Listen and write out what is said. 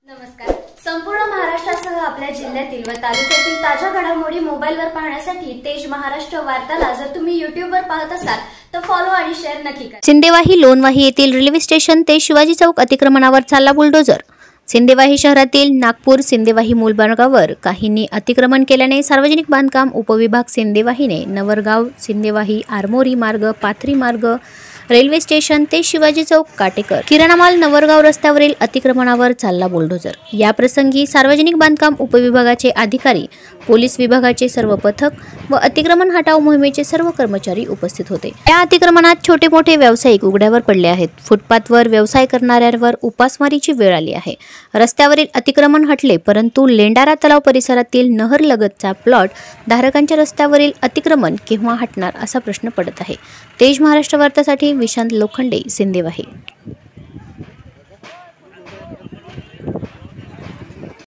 नमस्कार। संपूर्ण महाराष्ट्रासह आपल्या जिल्ह्यातील व तालुक्यातील ताज्या घडामोडी मोबाईलवर पाहण्यासाठी तेज महाराष्ट्र वार्ताला जर तुम्ही YouTubeवर पाहत असाल तर फॉलो आणि शेअर नक्की करा। सिंदेवाही लोणवाही येथील रेल्वे स्टेशन ते शिवाजी चौक अतिक्रमणावर चालला बुलडोजर। सिंदेवाही शहरातील नागपूर सिंदेवाही मूल मार्गावर काहींनी अतिक्रमण केल्याने सार्वजनिक बांधकाम उपविभाग सिंदेवाहीने नवरगाव सिंदेवाही आरमोरी मार्ग पाथरी मार्ग रेल्वे स्टेशन ते शिवाजी चौक काटेकर किराणा माल नवरगाव रस्त्यावरील अतिक्रमणावर चालला बुलडोजर। या प्रसंगी सार्वजनिक बांधकाम उपविभागाचे अधिकारी, पोलीस विभागाचे सर्व पथक व अतिक्रमण हटाव मोहिमेचे सर्व कर्मचारी उपस्थित होते। या अतिक्रमणात छोटे मोठे व्यावसायिक उघड्यावर पडले आहेत। फुटपाथवर व्यवसाय करणाऱ्यांवर उपासमारीची वेळ आली आहे। रस्त्यावरील अतिक्रमण हटले, परंतु लेंडारा तलाव परिसरातील नहर लगतचा प्लॉट धारकांच्या रस्त्यावरील अतिक्रमण केव्हा हटणार असा प्रश्न पडत आहे। तेज महाराष्ट्र वार्तासाठी विशांत लोखंडे, सिंदेवाही।